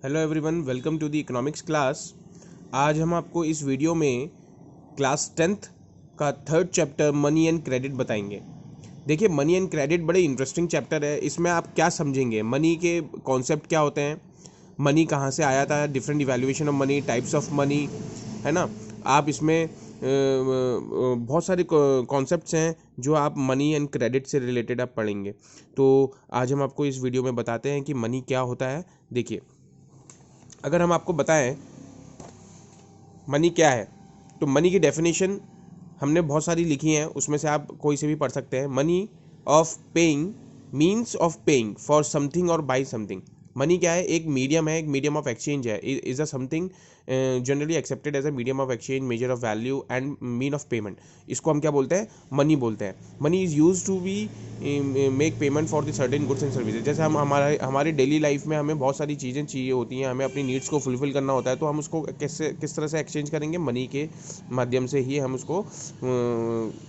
Hello everyone, welcome to the economics class. आज हम आपको इस वीडियो में क्लास 10th का third chapter money and credit बताएंगे। देखिए, मनी एंड क्रेडिट बड़े इंटरेस्टिंग चैप्टर है। इसमें आप क्या समझेंगे, मनी के कॉन्सेप्ट क्या होते हैं, मनी कहाँ से आया था, different evaluation of money, types of money, है ना। आप इसमें बहुत सारे कॉन्सेप्ट्स हैं जो आप मनी एंड क्रेडिट से रिलेटेड आप पढ़ेंगे। तो आज हम आपको इस वीडियो में बताते हैं कि मनी क्या होता है। देखिए, अगर हम आपको बताएं मनी क्या है, तो मनी की डेफिनेशन हमने बहुत सारी लिखी हैं, उसमें से आप कोई से भी पढ़ सकते हैं। Money of paying, means of paying for something और बाई समथिंग। मनी क्या है? एक मीडियम है, एक मीडियम ऑफ एक्सचेंज है। Is a something generally accepted as a medium of exchange, measure of value and mean of payment. इसको हम क्या बोलते हैं? मनी बोलते हैं। Money is use to be make payment for the certain goods and services. जैसे हम हमारे डेली लाइफ में हमें बहुत सारी चीज़ें चाहिए होती हैं, हमें अपनी नीड्स को फुलफिल करना होता है, तो हम उसको किस तरह से एक्सचेंज करेंगे? मनी के माध्यम से ही हम उसको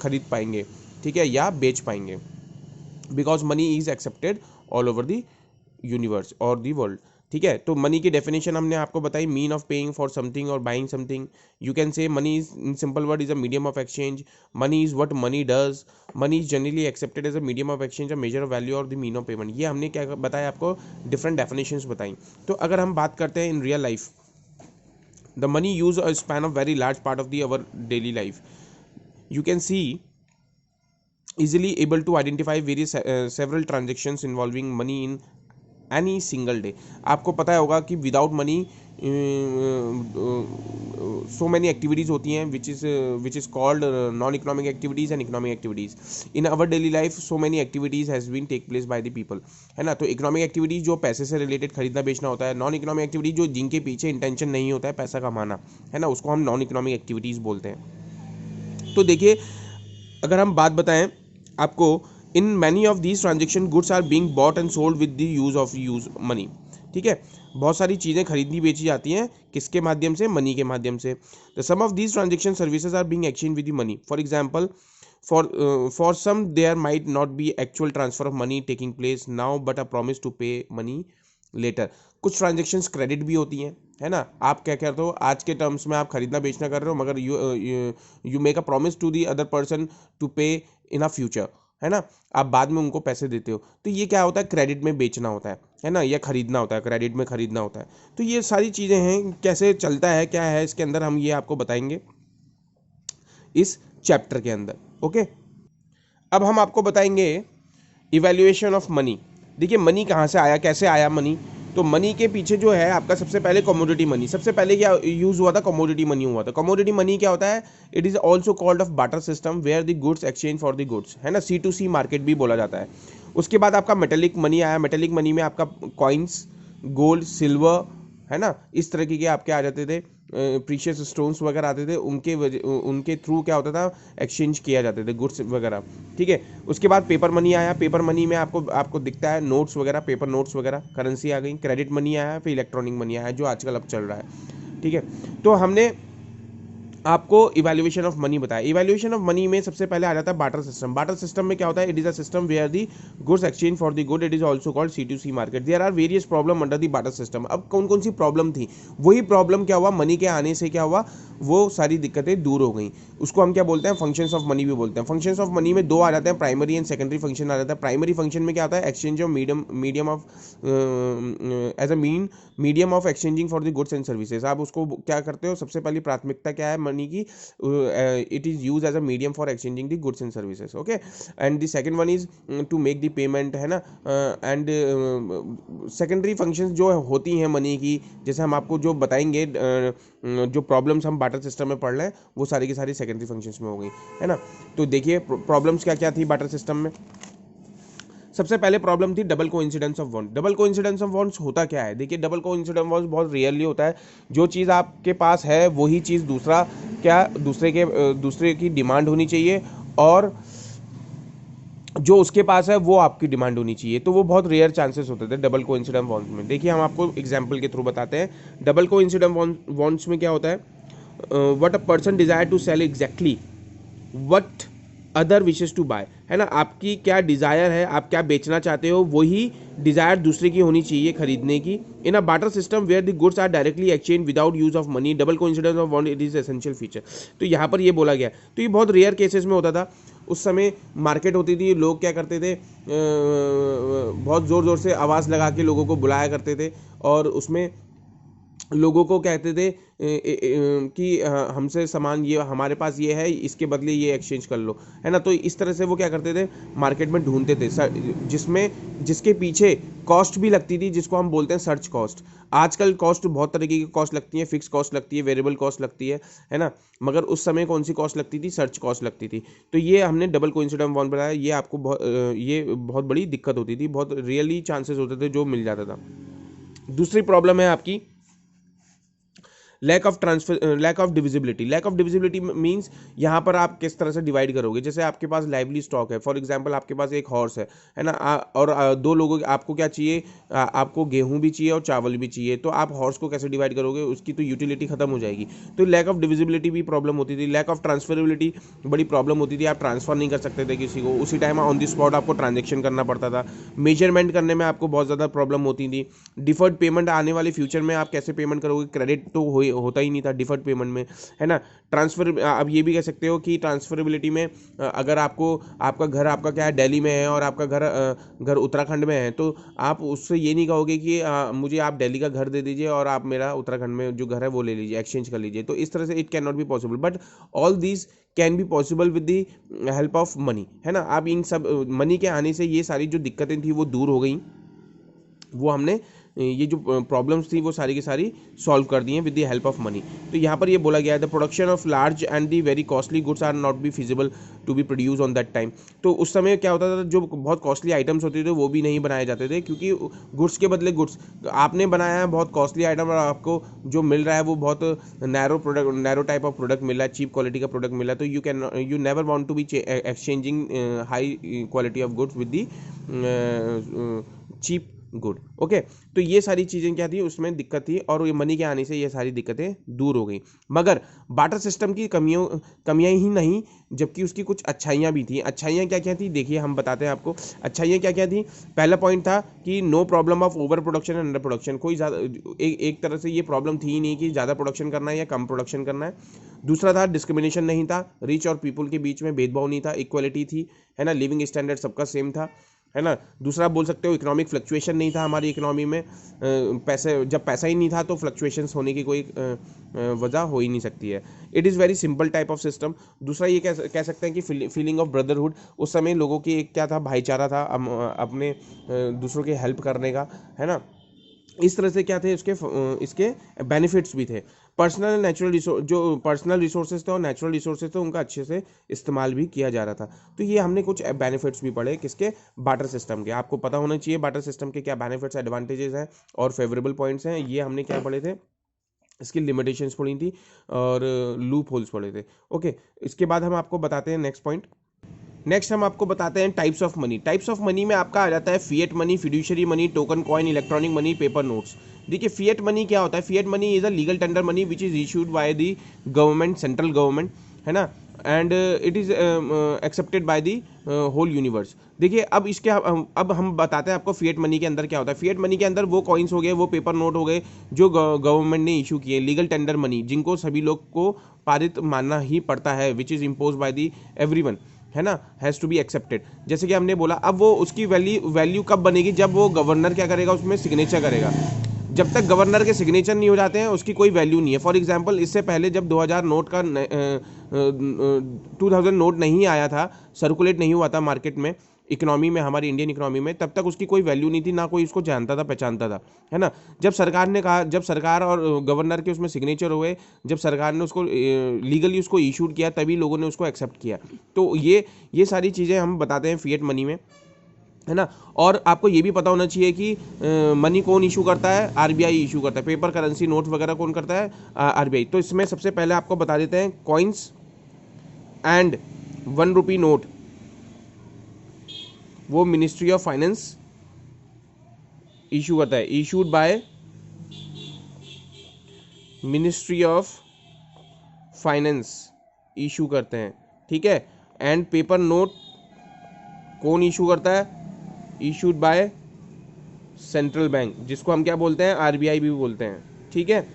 खरीद पाएंगे, ठीक है, या बेच पाएंगे। Because money is accepted all over the universe और दी वर्ल्ड, ठीक है। तो मनी की डेफिनेशन हमने आपको बताई, mean of paying for something और buying something. You can say money is in simple word is a medium of exchange. Money is what money does. Money is generally accepted as a medium of exchange, a measure of value और the mean of payment. ये हमने क्या बताया आपको? Different definitions बताई। तो अगर हम बात करते हैं in real life, the money use a span of very large part of the our daily life. You can see easily able to identify various several transactions involving money in any single day. आपको पता होगा कि without money so many activities होती हैं which is called non economic activities and economic activities. In our daily life so many activities has been take place by the people, है ना। तो economic activities जो पैसे से रिलेटेड खरीदना बेचना होता है, नॉन इकोनॉमिक एक्टिविटीज़ जो जिनके पीछे इंटेंशन नहीं होता है पैसा कमाना, है ना, उसको हम नॉन इकोनॉमिक एक्टिविटीज़ बोलते हैं। तो देखिए, अगर हम बात बताएं आपको, in many of these transaction goods are being bought and sold with the use money, ठीक है। बहुत सारी चीज़ें खरीदी बेची जाती हैं, किसके माध्यम से? मनी के माध्यम से। The sum of these transaction services are being exchange with the money. For example, for some there might not be actual transfer of money taking place now but a promise to pay money later. कुछ transactions credit भी होती हैं, है ना। आप क्या करते हो? आज के टर्म्स में आप खरीदना बेचना कर रहे हो, मगर you make a promise to the other person to pay in a future, है ना। आप बाद में उनको पैसे देते हो, तो ये क्या होता है? क्रेडिट में बेचना होता है ना, या खरीदना होता है, क्रेडिट में खरीदना होता है। तो ये सारी चीज़ें हैं, कैसे चलता है, क्या है इसके अंदर, हम ये आपको बताएंगे इस चैप्टर के अंदर। ओके, अब हम आपको बताएंगे इवैल्यूएशन ऑफ मनी। देखिए, मनी कहाँ से आया, कैसे आया मनी? तो मनी के पीछे जो है आपका, सबसे पहले कमोडिटी मनी। सबसे पहले क्या यूज हुआ था? कमोडिटी मनी हुआ था। कमोडिटी मनी क्या होता है? It is also called of barter system where the goods exchange for the goods, है ना। C2C मार्केट भी बोला जाता है। उसके बाद आपका मेटेलिक मनी आया। मेटेलिक मनी में आपका कॉइन्स, गोल्ड, सिल्वर, है ना, इस तरह के आपके आ जाते थे, प्रीशियस स्टोन्स वगैरह आते थे, उनके थ्रू क्या होता था? एक्सचेंज किया जाते थे गुड्स वगैरह, ठीक है। उसके बाद पेपर मनी आया। पेपर मनी में आपको दिखता है नोट्स वगैरह, पेपर नोट्स वगैरह, करेंसी आ गई। क्रेडिट मनी आया, फिर इलेक्ट्रॉनिक मनी आया जो आजकल अब चल रहा है, ठीक है। तो हमने आपको इवैल्यूएशन ऑफ मनी बताया। इवैल्यूएशन ऑफ मनी में सबसे पहले आ जाता है बार्टर सिस्टम। बार्टर सिस्टम में क्या होता है? It is a system where the goods exchange for the good. It is also called C2C market. There are various problem under the barter system. अब कौन कौन सी प्रॉब्लम थी? वही प्रॉब्लम क्या हुआ? मनी के आने से क्या हुआ? वो सारी दिक्कतें दूर हो गई। उसको हम क्या बोलते हैं? फंक्शंस ऑफ मनी भी बोलते हैं। फंक्शंस ऑफ मनी में दो आ जाते हैं, प्राइमरी एंड सेकेंडरी फंक्शन आ जाता है। प्राइमरी फंक्शन में क्या होता है? Exchange of medium of as a medium of exchanging for the goods and services. आप उसको क्या करते हो? सबसे पहली प्राथमिकता क्या है मनी की? it is used as a medium for exchanging the goods and services, okay, and the second one is to make the payment, है ना। एंड सेकेंडरी फंक्शंस जो होती हैं मनी की, जैसे हम आपको जो बताएंगे, जो प्रॉब्लम्स हम बार्टर सिस्टम में पढ़ रहे हैं, वो सारी की सारी सेकेंडरी फंक्शंस में हो गई, है ना। तो देखिए, प्रॉब्लम्स क्या क्या थी बार्टर सिस्टम में। सबसे पहले प्रॉब्लम थी double coincidence of want. Double coincidence of wants होता क्या है? देखिए, डबल कोइंसिडेंस ऑफ वांट्स बहुत रियरली होता है। जो चीज़ आपके पास है वही चीज़ दूसरे की डिमांड होनी चाहिए, और जो उसके पास है वो आपकी डिमांड होनी चाहिए। तो वो बहुत रेयर चांसेस होते थे डबल कोइंसिडेंस वांट्स में। देखिए, हम आपको एग्जांपल के थ्रू बताते हैं। डबल कोइंसिडेंस वांट्स में क्या होता है? What a person desire to sell exactly what other wishes to buy, है ना, आपकी क्या डिज़ायर है, आप क्या बेचना चाहते हो, वही डिज़ायर दूसरे की होनी चाहिए खरीदने की। In a barter system where the goods are directly exchange without use of money, double coincidence of want it is essential feature. तो यहाँ पर ये बोला गया, तो ये बहुत रेयर केसेस में होता था। उस समय मार्केट होती थी, लोग क्या करते थे, बहुत ज़ोर ज़ोर से आवाज़ लगा के लोगों को बुलाया करते थे, और उसमें लोगों को कहते थे कि हमसे सामान ये हमारे पास ये है, इसके बदले ये एक्सचेंज कर लो, है ना। तो इस तरह से वो क्या करते थे, मार्केट में ढूंढते थे जिसमें जिसके पीछे कॉस्ट भी लगती थी, जिसको हम बोलते हैं सर्च कॉस्ट। आजकल कॉस्ट बहुत तरीके की कॉस्ट लगती है, फिक्स कॉस्ट लगती है, वेरिएबल कॉस्ट लगती है ना। मगर उस समय कौन सी कॉस्ट लगती थी, सर्च कॉस्ट लगती थी। तो ये हमने डबल कोइंसिडेंस वन बताया, ये आपको ये बहुत बड़ी दिक्कत होती थी, बहुत रियली चांसेस होते थे जो मिल जाता था। दूसरी प्रॉब्लम है आपकी lack of divisibility. Lack of divisibility means यहाँ पर आप किस तरह से डिवाइड करोगे। जैसे आपके पास लाइवली स्टॉक है, फॉर एग्जांपल आपके पास एक हॉर्स है ना, और दो लोगों आपको क्या चाहिए, आपको गेहूं भी चाहिए और चावल भी चाहिए, तो आप हॉर्स को कैसे डिवाइड करोगे, उसकी तो यूटिलिटी खत्म हो जाएगी। तो लैक ऑफ डिविजिबिलिटी भी प्रॉब्लम होती थी। लैक ऑफ ट्रांसफरेबिलिटी बड़ी प्रॉब्लम होती थी, आप ट्रांसफर नहीं कर सकते थे किसी को, उसी टाइम ऑन द स्पॉट आपको ट्रांजेक्शन करना पड़ता था। मेजरमेंट करने में आपको बहुत ज़्यादा प्रॉब्लम होती थी। डिफर्ड पेमेंट आने वाले फ्यूचर में आप कैसे पेमेंट करोगे, क्रेडिट तो होता ही नहीं था डिफर्ड पेमेंट में, है ना। ट्रांसफर, आप ये भी कह सकते हो कि ट्रांसफरेबिलिटी में अगर आपको आपका घर आपका क्या है दिल्ली में है और आपका घर उत्तराखंड में है, तो आप उससे ये नहीं कहोगे कि मुझे आप दिल्ली का घर दे दीजिए और आप मेरा उत्तराखंड में जो घर है वो ले लीजिए, एक्सचेंज कर लीजिए। तो इस तरह से it can not be possible, but all these can be possible with the help of money, है ना। आप इन सब मनी के आने से ये सारी जो दिक्कतें थी वो दूर हो गई, वो हमने ये जो प्रॉब्लम्स थी वो सारी की सारी सॉल्व कर दी हैं with the help of money. तो यहाँ पर ये बोला गया है the production of large and the very costly goods are not be feasible to be produce on that time. तो उस समय क्या होता था, जो बहुत कॉस्टली आइटम्स होते थे वो भी नहीं बनाए जाते थे, क्योंकि गुड्स के बदले गुड्स आपने बनाया है बहुत कॉस्टली आइटम, और आपको जो मिल रहा है वो बहुत नैरो टाइप ऑफ प्रोडक्ट मिल रहा है, चीप क्वालिटी का प्रोडक्ट मिल रहा है। तो you never want to be exchanging high quality of goods with the cheap good. Okay, तो ये सारी चीज़ें क्या थी, उसमें दिक्कत थी, और ये मनी के आने से ये सारी दिक्कतें दूर हो गई। मगर बार्टर सिस्टम की कमियां ही नहीं, जबकि उसकी कुछ अच्छाइयां भी थी। अच्छाइयां क्या क्या थी, देखिए हम बताते हैं आपको अच्छाइयां क्या क्या थी। पहला पॉइंट था कि no problem of over production and under production. कोई ज़्यादा एक तरह से ये प्रॉब्लम थी ही नहीं कि ज़्यादा प्रोडक्शन करना है या कम प्रोडक्शन करना है। दूसरा था डिस्क्रिमिनेशन नहीं था, रिच और पीपल के बीच में भेदभाव नहीं था, इक्वलिटी थी, है ना। लिविंग स्टैंडर्ड सबका सेम था, है ना। दूसरा बोल सकते हो इकोनॉमिक फ्लक्चुएशन नहीं था हमारी इकोनॉमी में। जब पैसा ही नहीं था तो फ्लक्चुएशंस होने की कोई वजह हो ही नहीं सकती है। It is very simple type of system. दूसरा ये कह सकते हैं कि फीलिंग ऑफ ब्रदरहुड। उस समय लोगों की एक क्या था, भाईचारा था, अपने दूसरों की हेल्प करने का, है ना। इस तरह से क्या थे इसके बेनिफिट्स भी थे। पर्सनल नेचुरल रिसोर्स, जो पर्सनल रिसोर्सेज थे और नेचुरल रिसोर्सेज थे, उनका अच्छे से इस्तेमाल भी किया जा रहा था। तो ये हमने कुछ बेनिफिट्स भी पढ़े किसके, बार्टर सिस्टम के। आपको पता होना चाहिए बार्टर सिस्टम के क्या बेनिफिट्स, एडवांटेजेस हैं और फेवरेबल पॉइंट्स हैं। ये हमने क्या पढ़े थे, इसकी लिमिटेशंस पढ़ी थी और लूप होल्स पढ़े थे। ओके, इसके बाद हम आपको बताते हैं नेक्स्ट पॉइंट। नेक्स्ट हम आपको बताते हैं types of money. Types of money में आपका आ जाता है fiat money, fiduciary money, token coin, electronic money, paper notes. देखिए फिएट मनी क्या होता है, fiat money is a legal tender money which is issued by the government, central government, है ना, and it is accepted by the whole universe. देखिए अब हम बताते हैं आपको फिएट मनी के अंदर क्या होता है। फिएट मनी के अंदर वो कॉइन्स हो गए, वो पेपर नोट हो गए जो गवर्नमेंट ने इशू किए, लीगल टेंडर मनी, जिनको सभी लोग को पारित मानना ही पड़ता है, which is impose by the everyone, है ना, हैज़ टू बी एक्सेप्टेड। जैसे कि हमने बोला, अब वो उसकी वैल्यू कब बनेगी, जब वो गवर्नर क्या करेगा, उसमें सिग्नेचर करेगा। जब तक गवर्नर के सिग्नेचर नहीं हो जाते हैं उसकी कोई वैल्यू नहीं है। फॉर एग्जांपल, इससे पहले जब 2000 नोट का 2000 नोट नहीं आया था, सर्कुलेट नहीं हुआ था मार्केट में, इकोनॉमी में, हमारी इंडियन इकोनॉमी में, तब तक उसकी कोई वैल्यू नहीं थी, ना कोई उसको जानता था, पहचानता था, है ना। जब सरकार ने कहा, जब सरकार और गवर्नर के उसमें सिग्नेचर हुए, जब सरकार ने उसको लीगली उसको इशूड किया, तभी लोगों ने उसको एक्सेप्ट किया। तो ये सारी चीज़ें हम बताते हैं फिएट मनी में, है ना। और आपको ये भी पता होना चाहिए कि मनी कौन इशू करता है, आरबीआई इशू करता है। पेपर करेंसी नोट वगैरह कौन करता है, आरबीआई। तो इसमें सबसे पहले आपको बता देते हैं, कॉइन्स एंड 1 रुपी नोट वो मिनिस्ट्री ऑफ फाइनेंस इशू करता है, issued by ministry of finance issue करते हैं, ठीक है। एंड पेपर नोट कौन इशू करता है? इशूड बाय सेंट्रल बैंक, जिसको हम क्या बोलते हैं? आरबीआई भी बोलते हैं। ठीक है,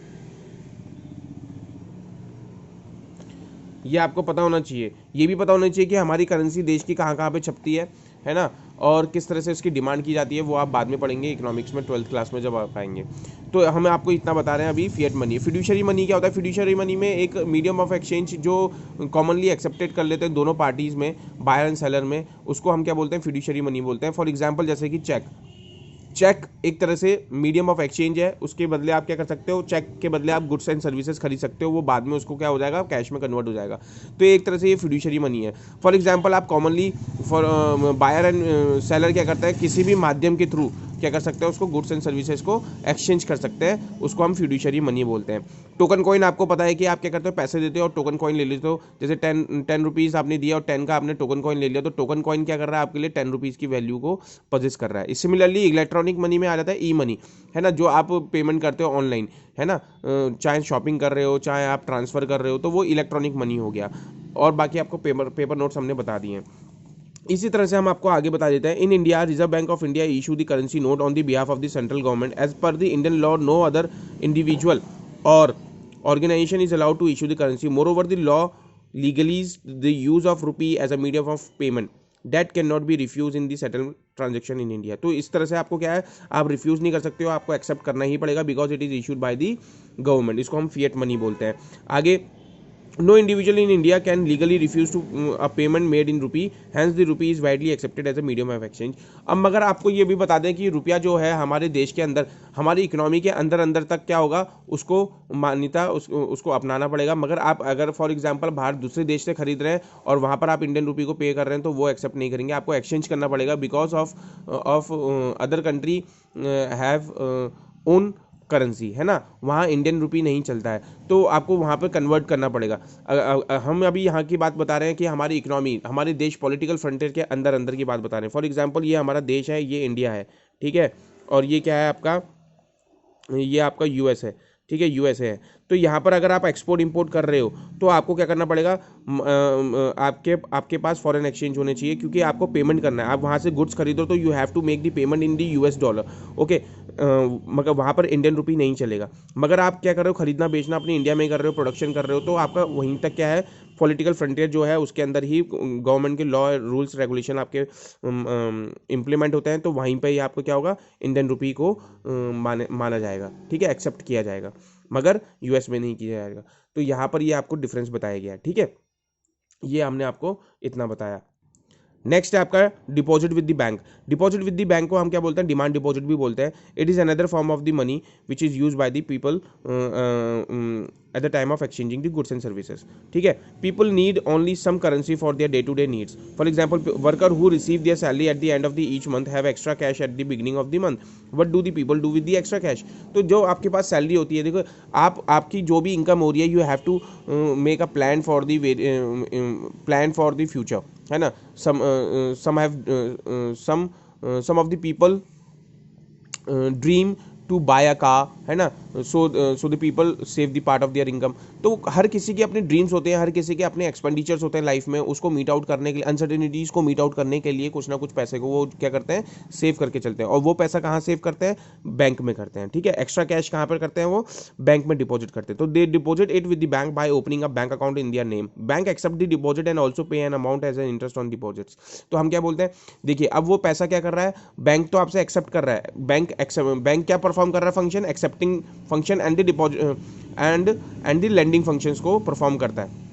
ये आपको पता होना चाहिए। ये भी पता होना चाहिए कि हमारी करेंसी देश की कहाँ कहाँ पे छपती है ना, और किस तरह से उसकी डिमांड की जाती है, वो आप बाद में पढ़ेंगे इकोनॉमिक्स में 12th क्लास में जब आप आएंगे। तो हम आपको इतना बता रहे हैं अभी फिएट मनी। फिड्यूशियरी मनी क्या होता है? फिड्यूशियरी मनी में एक मीडियम ऑफ एक्सचेंज जो कॉमनली एक्सेप्टेड कर लेते हैं दोनों पार्टीज़ में, बायर एंड सेलर में, उसको हम क्या बोलते हैं? फिड्यूशियरी मनी बोलते हैं। फॉर एग्जाम्पल जैसे कि चेक एक तरह से मीडियम ऑफ एक्सचेंज है, उसके बदले आप क्या कर सकते हो? चेक के बदले आप गुड्स एंड सर्विसेज खरीद सकते हो, वो बाद में उसको क्या हो जाएगा? कैश में कन्वर्ट हो जाएगा। तो ये एक तरह से ये फिड्यूशियरी मनी है। फॉर एग्जांपल आप commonly for buyer and seller क्या करता है? किसी भी माध्यम के थ्रू क्या कर सकते हैं? उसको गुड्स एंड सर्विसेज को एक्सचेंज कर सकते हैं, उसको हम फिड्यूशियरी मनी बोलते हैं। टोकन कॉइन आपको पता है कि आप क्या करते हो? पैसे देते हो और टोकन कॉइन ले लेते हो। जैसे 10 रुपीज़ आपने दिया और 10 का आपने टोकन कॉइन ले लिया, तो टोकन कॉइन क्या कर रहा है? आपके लिए 10 रुपीज़ की वैल्यू को पजेस कर रहा है। सिमिलरली इलेक्ट्रॉनिक मनी में आ जाता है ई मनी, है ना, जो आप पेमेंट करते हो ऑनलाइन, है ना, चाहे शॉपिंग कर रहे हो, चाहे आप ट्रांसफ़र कर रहे हो, तो वो इलेक्ट्रॉनिक मनी हो गया। और बाकी आपको पेपर नोट्स हमने बता दिए हैं। इसी तरह से हम आपको आगे बता देते हैं। In India Reserve Bank of India issue the currency note on the behalf of the central government as per the Indian law no other individual और organization is allowed to issue the currency. Moreover, the law legalizes the use of rupee as a medium of payment that cannot be refused in the settled transaction in India. तो इस तरह से आपको क्या है? आप refuse नहीं कर सकते हो, आपको एक्सेप्ट करना ही पड़ेगा because it is issued by the government. इसको हम फिएट मनी बोलते हैं। आगे, no individual in India can legally refuse to a payment made in rupee, hence the rupee is widely accepted as a medium of exchange. अब मगर आपको ये भी बता दें कि रुपया जो है हमारे देश के अंदर, हमारी इकोनॉमी के अंदर अंदर तक क्या होगा? उसको मान्यता उसको अपनाना पड़ेगा। मगर आप अगर फॉर एग्जांपल बाहर दूसरे देश से खरीद रहे हैं और वहाँ पर आप इंडियन रुपी को पे कर रहे हैं, तो वो एक्सेप्ट नहीं करेंगे, आपको एक्सचेंज करना पड़ेगा because of other country have own currency, है ना, वहाँ इंडियन रुपी नहीं चलता है, तो आपको वहाँ पर कन्वर्ट करना पड़ेगा। हम अभी यहाँ की बात बता रहे हैं कि हमारी इकोनॉमी, हमारे देश पॉलिटिकल फ्रंटियर के अंदर अंदर की बात बता रहे हैं। फॉर एग्जांपल ये हमारा देश है, ये इंडिया है, ठीक है, और ये क्या है आपका? ये आपका यूएस है, ठीक है, यूएसए है। तो यहाँ पर अगर आप एक्सपोर्ट इंपोर्ट कर रहे हो तो आपको क्या करना पड़ेगा? आपके पास फॉरेन एक्सचेंज होने चाहिए, क्योंकि आपको पेमेंट करना है। आप वहाँ से गुड्स खरीदो तो you have to make the payment in the US dollar, okay. मगर वहाँ पर इंडियन रुपी नहीं चलेगा। मगर आप क्या कर रहे हो? खरीदना बेचना अपने इंडिया में कर रहे हो, प्रोडक्शन कर रहे हो, तो आपका वहीं तक क्या है? पॉलिटिकल फ्रंटियर जो है उसके अंदर ही गवर्नमेंट के लॉ रूल्स रेगुलेशन आपके इम्प्लीमेंट होते हैं, तो वहीं पर ही आपको क्या होगा? इंडियन रुपी को माना जाएगा, ठीक है, एक्सेप्ट किया जाएगा, मगर यूएस में नहीं किया जाएगा। तो यहाँ पर ये आपको डिफरेंस बताया गया है, ठीक है, ये हमने आपको इतना बताया। नेक्स्ट है आपका deposit with the bank. Deposit with the bank को हम क्या बोलते हैं? डिमांड डिपॉजिट भी बोलते हैं। It is another form of the money which is use by the people at the time of exchanging the goods and services, ठीक है। People need only some currency for their day to day needs. For example, worker who receive their salary at the end of the each month have extra cash at the beginning of the month. What do the people do with the extra cash? तो जो आपके पास salary होती है, देखो आपकी जो भी income हो रही है, you have to make a plan for the future, है ना। some of the people dream to buy a car, है ना, so the people save the part of their income. तो हर किसी के अपने ड्रीम्स होते हैं, हर किसी के अपने एक्सपेंडिचर्स होते हैं लाइफ में, उसको मीट आउट करने के लिए, अनसर्टेनिटीज़ को मीट आउट करने के लिए कुछ ना कुछ पैसे को वो क्या करते हैं? सेव करके चलते हैं। और वो पैसा कहाँ सेव करते हैं? बैंक में करते हैं, ठीक है। एक्स्ट्रा कैश कहाँ पर करते हैं? वो बैंक में डिपॉजिट करते हैं। तो they deposit it with the bank by opening a bank account in their name. Bank accept the deposit and also pay an amount as an interest on deposits. तो हम क्या बोलते हैं? देखिए, अब वो पैसा क्या कर रहा है? बैंक तो आपसे एक्सेप्ट कर रहा है। बैंक क्या परफॉर्म कर रहा है? Function, accepting function and the deposit and the lending functions को परफॉर्म करता है।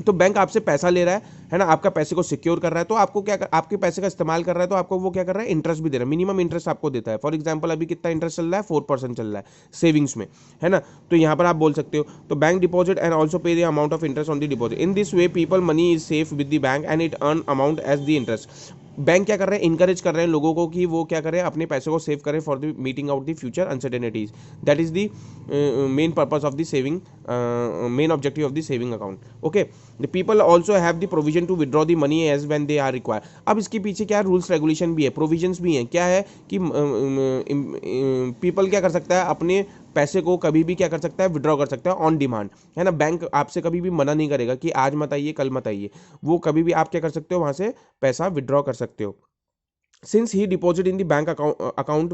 तो बैंक आपसे पैसा ले रहा है ना, आपका पैसे को सिक्योर कर रहा है, तो आपको क्या आपके पैसे का इस्तेमाल कर रहा है, तो आपको वो क्या कर रहा है? इंटरेस्ट भी दे रहा है, मिनिमम इंटरेस्ट आपको देता है। फॉर एग्जांपल अभी कितना इंटरेस्ट चल रहा है? 4% चल रहा है सेविंग्स में, है ना। तो यहाँ पर आप बोल सकते हो, तो bank deposit and also pay the amount of interest on the deposit. In this way people money is safe with the bank and it earn amount as the interest. Bank क्या कर रहे हैं? इनकरेज कर रहे हैं लोगों को कि वो क्या करें? अपने पैसे को सेव करें for the meeting out the future uncertainties. That is the main purpose of the saving, main objective of the saving account, okay. The people also have the provision to withdraw the money as when they are require. अब इसके पीछे क्या rules regulation भी है, provisions भी हैं। क्या है कि पीपल क्या कर सकता है? अपने पैसे को कभी भी क्या कर सकता है, विड्रॉ कर सकता है ऑन डिमांड, है ना। बैंक आपसे कभी भी मना नहीं करेगा कि आज मत आइए, कल मत आइए, वो कभी भी आप क्या कर सकते हो, वहाँ से पैसा विड्रॉ कर सकते हो। Since he deposit in the bank account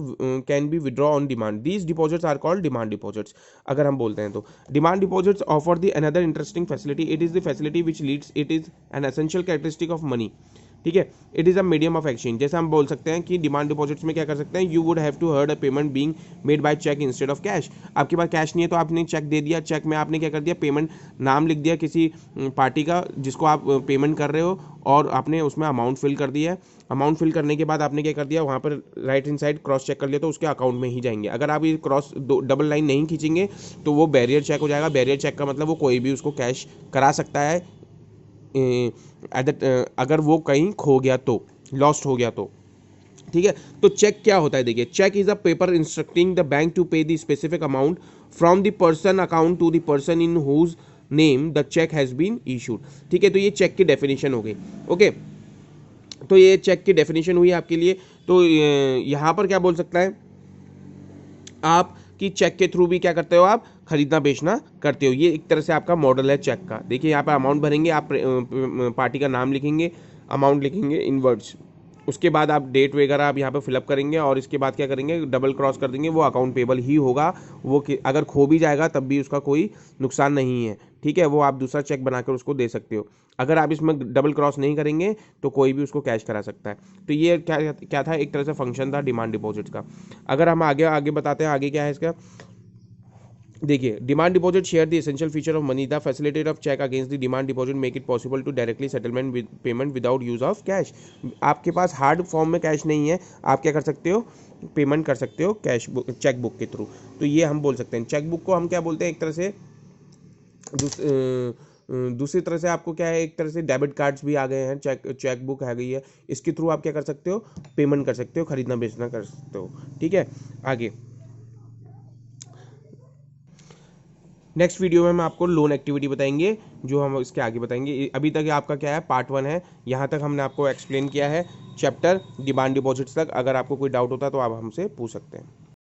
can be withdraw on demand, these deposits are called demand deposits। अगर हम बोलते हैं तो demand deposits offer the another interesting facility, it is the facility which leads, it is an essential characteristic of money, ठीक है। It is a medium of exchange, जैसे हम बोल सकते हैं कि डिमांड डिपॉजिट्स में क्या कर सकते हैं, you would have to heard a payment being made by cheque instead of cash. आपके पास कैश नहीं है तो आपने चेक दे दिया, चेक में आपने क्या कर दिया, पेमेंट नाम लिख दिया किसी पार्टी का जिसको आप पेमेंट कर रहे हो, और आपने उसमें अमाउंट फिल कर दिया है। अमाउंट फिल करने के बाद आपने क्या कर दिया, वहाँ पर right hand side cross cheque कर लिया तो उसके अकाउंट में ही जाएंगे। अगर आप ये क्रॉस डबल लाइन नहीं खींचेंगे तो वो बैरियर चेक हो जाएगा। बैरियर चेक का मतलब वो कोई भी उसको कैश करा सकता है अगर वो कहीं खो गया तो, लॉस्ट हो गया तो, ठीक है। तो चेक क्या होता है, देखिए, cheque is a paper instructing the bank to pay the specific amount from the person account to the person in whose name the cheque has been issued, ठीक है। तो ये चेक की डेफिनेशन हो गई, ओके। तो ये चेक की डेफिनेशन हुई आपके लिए। तो यहाँ पर क्या बोल सकता है आप कि चेक के थ्रू भी क्या करते हो, आप खरीदना बेचना करते हो। ये एक तरह से आपका मॉडल है चेक का। देखिए यहाँ पर अमाउंट भरेंगे आप, पार्टी का नाम लिखेंगे, अमाउंट लिखेंगे इन वर्ड्स, उसके बाद आप डेट वगैरह आप यहाँ पे फिलअप करेंगे, और इसके बाद क्या करेंगे, डबल क्रॉस कर देंगे, वो अकाउंट पेबल ही होगा। वो अगर खो भी जाएगा तब भी उसका कोई नुकसान नहीं है, ठीक है। वो आप दूसरा चेक बनाकर उसको दे सकते हो। अगर आप इसमें डबल क्रॉस नहीं करेंगे तो कोई भी उसको कैश करा सकता है। तो ये क्या क्या था, एक तरह से फंक्शन था डिमांड डिपॉजिट का। अगर हम आगे आगे बताते हैं, आगे क्या है इसका, देखिए, demand deposit share the essential feature of money, the facilitate of cheque against the demand deposit make it possible to directly settlement with payment without use of cash. आपके पास हार्ड फॉर्म में कैश नहीं है, आप क्या कर सकते हो, पेमेंट कर सकते हो कैश बुक, चेक बुक के थ्रू। तो ये हम बोल सकते हैं। चेक बुक को हम क्या बोलते हैं, एक तरह से दूसरी तरह से आपको क्या है, एक तरह से डेबिट कार्ड्स भी आ गए हैं, चेक बुक आ गई है, इसके थ्रू आप क्या कर सकते हो, पेमेंट कर सकते हो, खरीदना बेचना कर सकते हो, ठीक है। आगे नेक्स्ट वीडियो में हम आपको लोन एक्टिविटी बताएंगे, जो हम इसके आगे बताएंगे। अभी तक आपका क्या है, पार्ट 1 है, यहाँ तक हमने आपको एक्सप्लेन किया है चैप्टर डिमांड डिपॉजिट्स तक। अगर आपको कोई डाउट होता है तो आप हमसे पूछ सकते हैं।